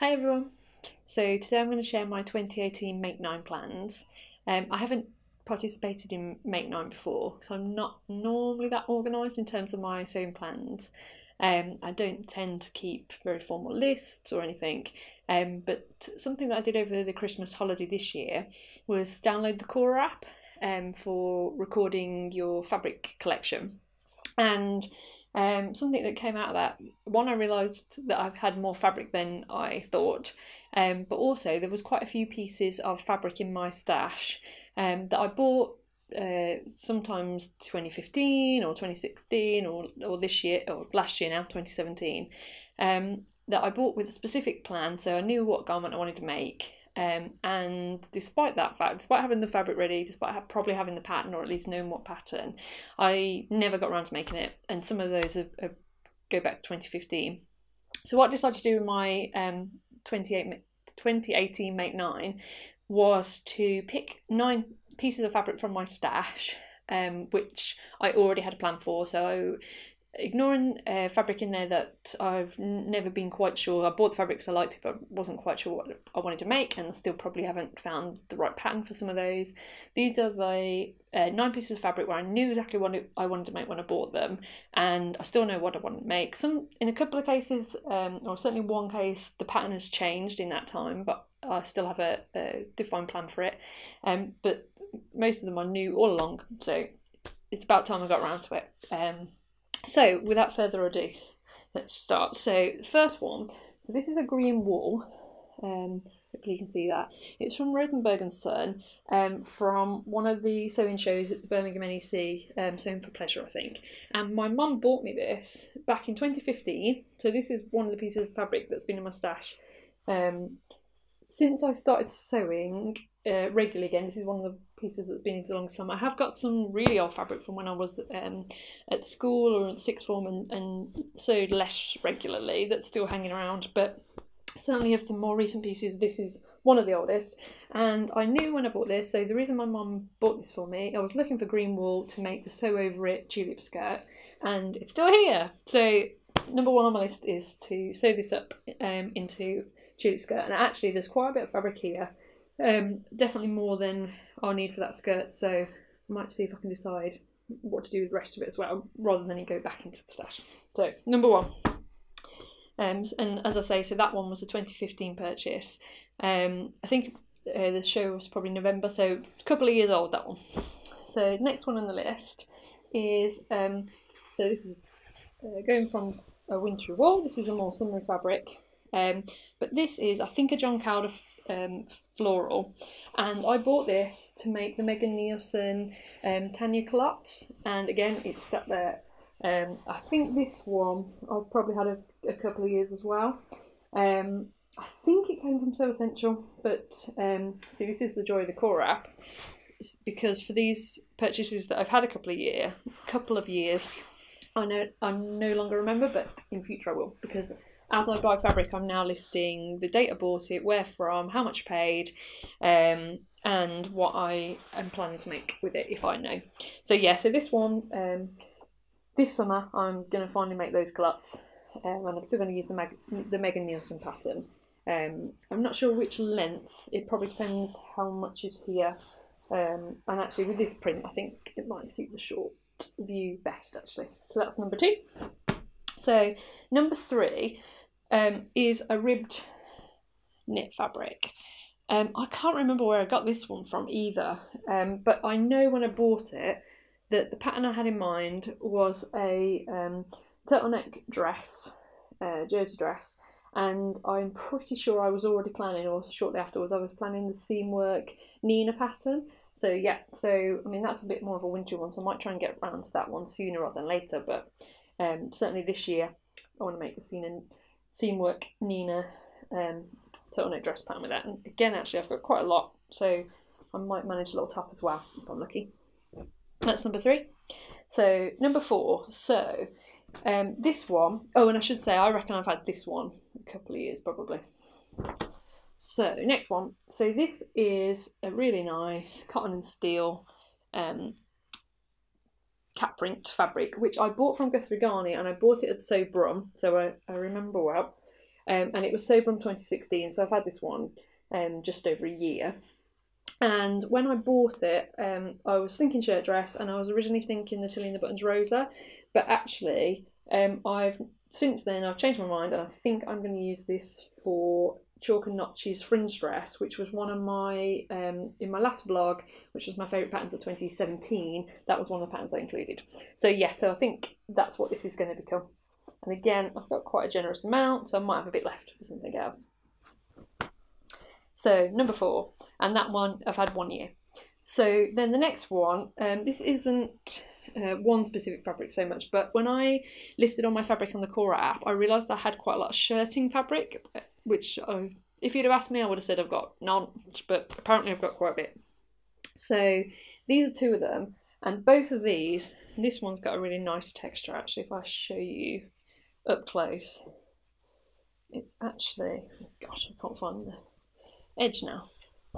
Hi everyone! So today I'm going to share my 2018 Make 9 plans. I haven't participated in Make 9 before, so I'm not normally that organised in terms of my sewing plans. I don't tend to keep very formal lists or anything, but something that I did over the Christmas holiday this year was download the Core app for recording your fabric collection. And something that came out of that, one, I realised that I've had more fabric than I thought, but also there was quite a few pieces of fabric in my stash that I bought sometimes 2015 or 2016 or this year or last year now 2017, that I bought with a specific plan, so I knew what garment I wanted to make. And despite that fact, despite having the fabric ready, despite probably having the pattern or at least knowing what pattern, I never got around to making it, and some of those go back to 2015. So what I decided to do with my 2018 Make 9 was to pick 9 pieces of fabric from my stash, which I already had a plan for. So ignoring fabric in there that I've never been quite sure. I bought the fabric because I liked it, but wasn't quite sure what I wanted to make, and I still probably haven't found the right pattern for some of those. These are the 9 pieces of fabric where I knew exactly what I wanted to make when I bought them, and I still know what I want to make. In a couple of cases, or certainly one case, the pattern has changed in that time, but I still have a defined plan for it. But most of them I knew all along, so it's about time I got around to it. So without further ado, let's start. So the first one, so this is a green wool, hopefully you can see that. It's from Rosenberg & Son, from one of the sewing shows at the Birmingham NEC, Sewing for Pleasure I think. And my mum bought me this back in 2015, so this is one of the pieces of fabric that's been in my stash since I started sewing regularly again. This is one of the pieces that's been in for the longest time. I have got some really old fabric from when I was at school or at sixth form and sewed less regularly that's still hanging around, but certainly of the more recent pieces, this is one of the oldest. And I knew when I bought this, so the reason my mum bought this for me, I was looking for green wool to make the sew over it tulip skirt, and it's still here. So number one on my list is to sew this up into tulip skirt, and actually there's quite a bit of fabric here, definitely more than I'll need for that skirt, so I might see if I can decide what to do with the rest of it as well, rather than it go back into the stash. So number one, and as I say, so that one was a 2015 purchase. I think the show was probably November, so a couple of years old, that one. So next one on the list is, so this is going from a wintry wool. This is a more summery fabric. But this is, I think, a John Calder floral, and I bought this to make the Megan Nielsen Tanya culottes, and again it's sat there. I think this one I've probably had a couple of years as well. I think it came from Sew Essential, but see, this is the joy of the Core app, because for these purchases that I've had a couple of years, I no longer remember, but in future I will, because as I buy fabric, I'm now listing the date I bought it, where from, how much I paid, and what I am planning to make with it if I know. So yeah, so this one, this summer I'm going to finally make those culottes, and I'm still going to use the Megan Nielsen pattern. I'm not sure which length, it probably depends how much is here, and actually with this print I think it might suit the short view best actually. So that's number 2. So number 3 is a ribbed knit fabric. I can't remember where I got this one from either, but I know when I bought it that the pattern I had in mind was a turtleneck dress, jersey dress, and I'm pretty sure I was already planning, or shortly afterwards, I was planning the seam work Nina pattern. So yeah, so I mean that's a bit more of a wintry one, so I might try and get around to that one sooner rather than later, but certainly this year I want to make the seam work Nina turtleneck dress pattern with that. And again, actually I've got quite a lot, so I might manage a little top as well if I'm lucky. That's number 3. So number 4, so this one, oh, and I should say I reckon I've had this one a couple of years probably. So next one, so this is a really nice cotton and steel cat print fabric, which I bought from Guthrie Garney, and I bought it at Sew Brum, so I remember well. and it was sold from 2016, so I've had this one just over a year. And when I bought it, I was thinking shirt dress, and I was originally thinking the Tilly and the Buttons Rosa, but actually since then I've changed my mind, and I think I'm going to use this for chalk and notches fringe dress, which was one of my in my last vlog, which was my favourite patterns of 2017. That was one of the patterns I included. So yeah, so I think that's what this is going to become. And again, I've got quite a generous amount, so I might have a bit left for something else. So number 4, and that one I've had 1 year. So then the next one, this isn't one specific fabric so much, but when I listed all my fabric on the Cora app, I realised I had quite a lot of shirting fabric, which if you'd have asked me, I would have said I've got none, but apparently I've got quite a bit. So these are 2 of them, and both of these, this one's got a really nice texture actually. If I show you up close, it's actually, gosh, I can't find the edge now.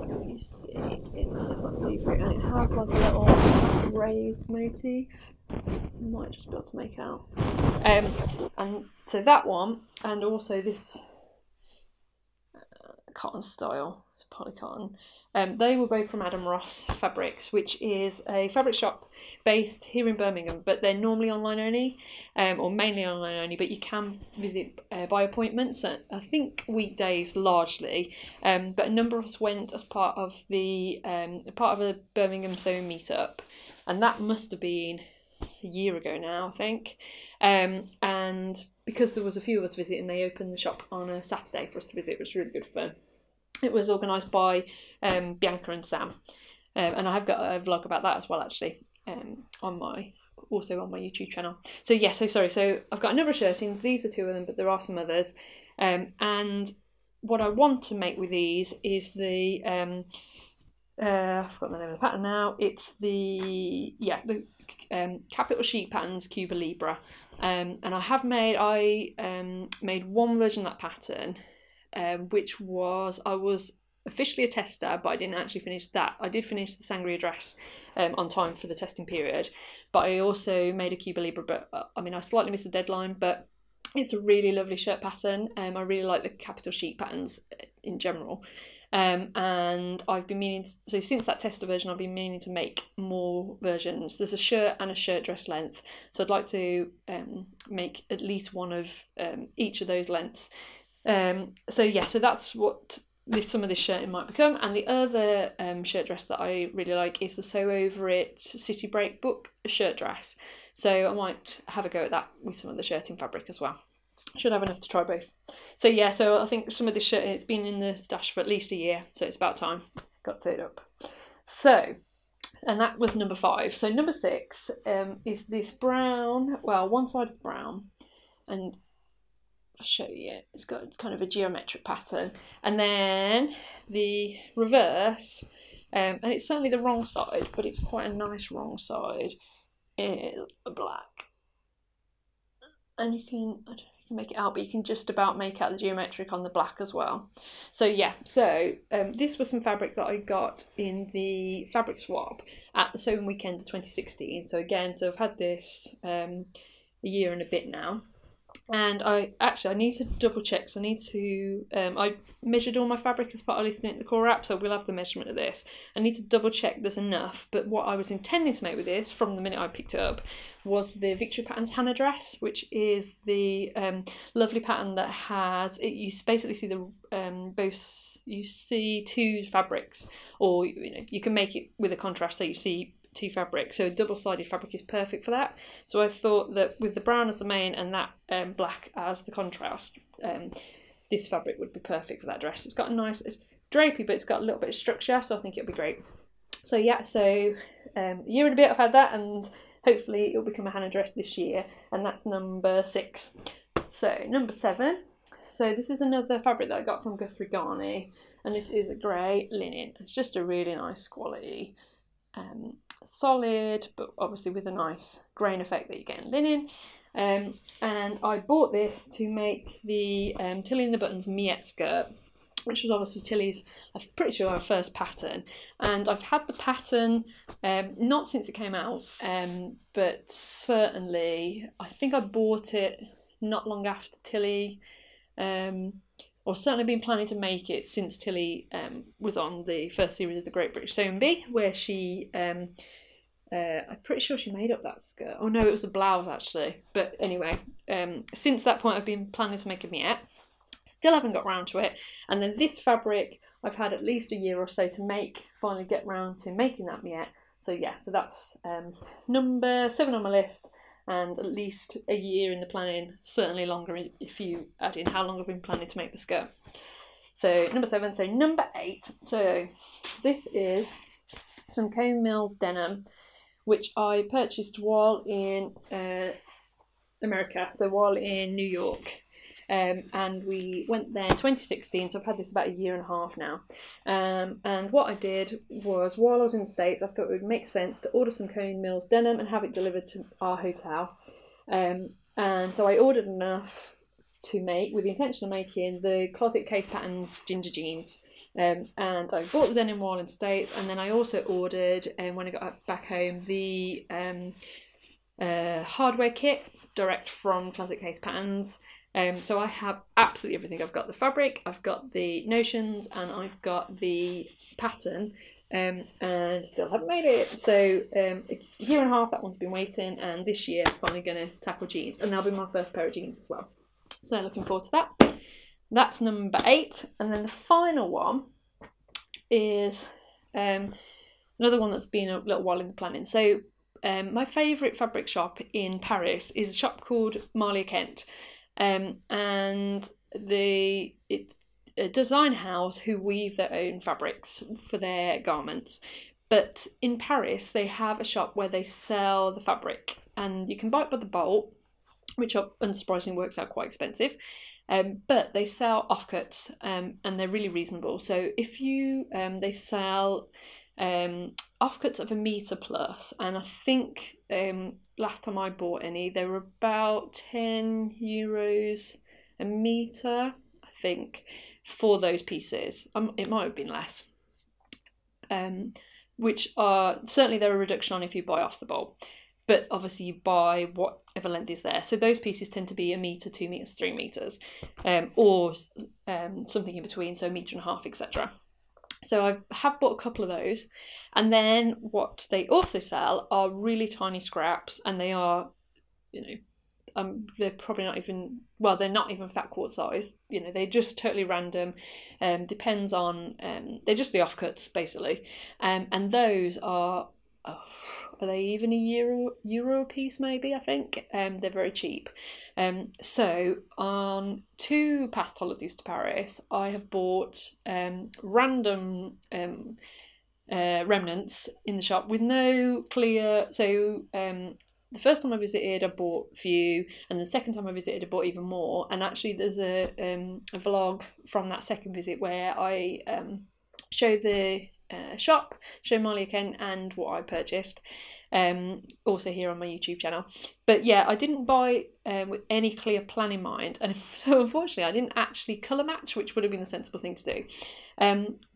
You see, it's quite see-through, and it has like a little raised motif. You might just be able to make out. And so that one, and also this cotton style, it's polycotton. They were both from Adam Ross Fabrics, which is a fabric shop based here in Birmingham, but they're normally online only, or mainly online only, but you can visit by appointment, so I think weekdays largely, but a number of us went as part of a Birmingham sewing meetup, and that must have been a year ago now, I think, and because there was a few of us visiting, they opened the shop on a Saturday for us to visit. It was really good fun. It was organised by Bianca and Sam, and I have got a vlog about that as well, actually, also on my YouTube channel. So yeah, so I've got a number of shirtings. These are 2 of them, but there are some others. And what I want to make with these is the I've forgotten the name of the pattern now. It's the capital sheet patterns Cuba Libre, and I made one version of that pattern. Which was, I was officially a tester, but I didn't actually finish that. I did finish the Sangria dress on time for the testing period, but I also made a Cuba Libre, but I slightly missed the deadline, but it's a really lovely shirt pattern. I really like the capital sheet patterns in general, and I've been meaning to, so since that tester version I've been meaning to make more versions. There's a shirt and a shirt dress length, so I'd like to make at least one of each of those lengths. So yeah, so that's what some of this shirting might become. And the other shirt dress that I really like is the Sew Over It City Break book shirt dress. So I might have a go at that with some of the shirting fabric as well. I should have enough to try both. So yeah, so I think some of this shirting, it's been in the stash for at least a year, so it's about time got sewed up. So, and that was number 5. So number 6 is this brown, well, one side is brown, and I'll show you, it's got kind of a geometric pattern, and then the reverse, and it's certainly the wrong side, but it's quite a nice wrong side, is black, and you can, I don't know if you can make it out, but you can just about make out the geometric on the black as well. So yeah, so this was some fabric that I got in the fabric swap at the sewing weekend of 2016. So again, so I've had this a year and a bit now. And I need to double check, so I need to, I measured all my fabric as part of listing it in the Core app, so we'll have the measurement of this. I need to double check there's enough, but what I was intending to make with this from the minute I picked it up was the Victory Patterns Hannah dress, which is the lovely pattern that has, you basically see you see 2 fabrics, or you can make it with a contrast, so you see 2 fabrics, so a double-sided fabric is perfect for that. So I thought that with the brown as the main and that black as the contrast, this fabric would be perfect for that dress. It's got a nice, it's drapey, but it's got a little bit of structure, so I think it'll be great. So yeah, so a year and a bit I've had that, and hopefully it'll become a Hannah dress this year, and that's number 6. So number 7, so this is another fabric that I got from Guthrie Garney, and this is a grey linen. It's just a really nice quality, solid, but obviously with a nice grain effect that you get in linen. And I bought this to make the Tilly and the Buttons Miette skirt, which was obviously Tilly's, I'm pretty sure, our first pattern. And I've had the pattern not since it came out, but certainly I think I bought it not long after Tilly or certainly been planning to make it since Tilly was on the first series of the Great British Sewing Bee, where she, I'm pretty sure she made up that skirt. Oh no, it was a blouse actually. But anyway, since that point I've been planning to make a miette. Still haven't got round to it. And then this fabric I've had at least a year or so to finally get round to making that miette. So yeah, so that's number 7 on my list, and at least a year in the planning, certainly longer if you add in how long I've been planning to make the skirt. So number 7, so number 8. So this is some Cone Mills denim, which I purchased while in America, so while in New York. And we went there in 2016, so I've had this about a year and a half now. And what I did was, while I was in the States, I thought it would make sense to order some Cone Mills denim and have it delivered to our hotel. And so I ordered enough to make, with the intention of making the Closet Case Patterns ginger jeans. And I bought the denim while in the States, and then I also ordered, when I got back home, the hardware kit direct from Closet Case Patterns. So I have absolutely everything. I've got the fabric, I've got the notions, and I've got the pattern, and still haven't made it. So a year and a half that one's been waiting, and this year I'm finally going to tackle jeans, and that'll be my first pair of jeans as well. So looking forward to that. That's number 8, and then the final one is another one that's been a little while in the planning. So my favourite fabric shop in Paris is a shop called Marlia Kent. And it's a design house who weave their own fabrics for their garments. But in Paris, they have a shop where they sell the fabric, and you can buy it by the bolt, which unsurprisingly works out quite expensive. But they sell offcuts, and they're really reasonable. So if you, they sell offcuts of 1 metre plus, and I think last time I bought any, they were about €10 a metre, I think, for those pieces. It might have been less, which are certainly they're a reduction on if you buy off the bolt, but obviously you buy whatever length is there. So those pieces tend to be 1 metre, 2 metres, 3 metres, or something in between, so 1.5 metres, etc. So I have bought a couple of those, and then what they also sell are really tiny scraps, and they are, they're probably not even, well, they're not even fat quarter size. They're just totally random. Depends on, they're just the offcuts basically, and those are they even €1 a piece maybe, I think. They're very cheap. So on 2 past holidays to Paris, I have bought random remnants in the shop with no clear. So the first time I visited, I bought a few, and the second time I visited, I bought even more. And actually, there's a vlog from that second visit where I show the shop, show Marlia Kent and what I purchased, also here on my YouTube channel. But yeah, I didn't buy with any clear plan in mind, and so unfortunately I didn't actually colour match, which would have been the sensible thing to do.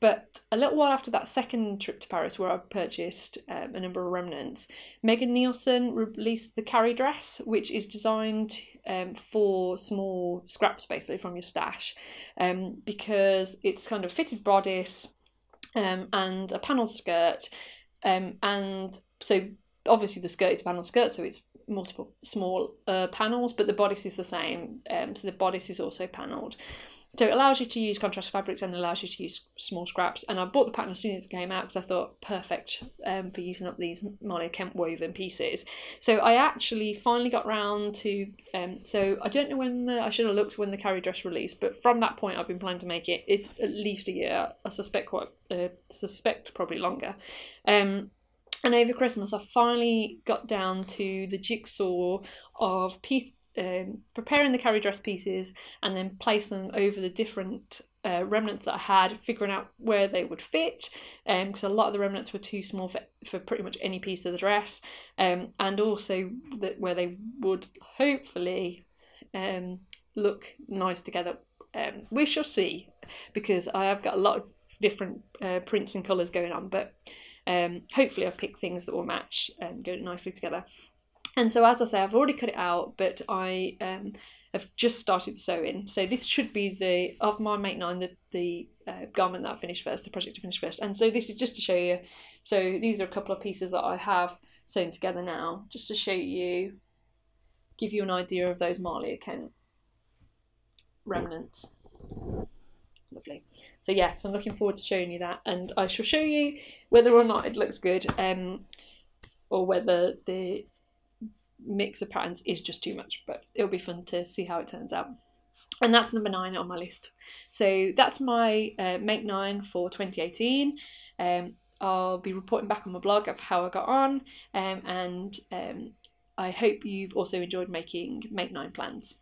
But a little while after that second trip to Paris, where I purchased a number of remnants, Megan Nielsen released the carry dress, which is designed for small scraps basically from your stash, because it's kind of fitted bodice, and a panelled skirt, and so obviously the skirt is a panelled skirt, so it's multiple small panels, but the bodice is the same, so the bodice is also panelled. So it allows you to use contrast fabrics and allows you to use small scraps. And I bought the pattern as soon as it came out because I thought perfect for using up these Marlia Kent woven pieces. So I actually finally got round to, so I don't know when I should have looked when the carry dress released, but from that point I've been planning to make it. It's at least a year. I suspect probably longer. And over Christmas I finally got down to the jigsaw of preparing the carry dress pieces and then placing them over the different remnants that I had, figuring out where they would fit, because a lot of the remnants were too small for pretty much any piece of the dress, and also where they would hopefully look nice together. We shall see, because I have got a lot of different prints and colours going on, but hopefully I've picked things that will match and go nicely together. And so, as I say, I've already cut it out, but I have just started the sewing. So this should be the, of my Make 9, the garment that I finished first, the project I finished first. And so this is just to show you. So these are a couple of pieces that I have sewn together now, just to show you, give you an idea of those Marley account remnants. Lovely. So yeah, so I'm looking forward to showing you that, and I shall show you whether or not it looks good, or whether the mix of patterns is just too much, but it'll be fun to see how it turns out. And that's number 9 on my list. So that's my Make 9 for 2018. I'll be reporting back on my blog of how I got on, and I hope you've also enjoyed making Make 9 plans.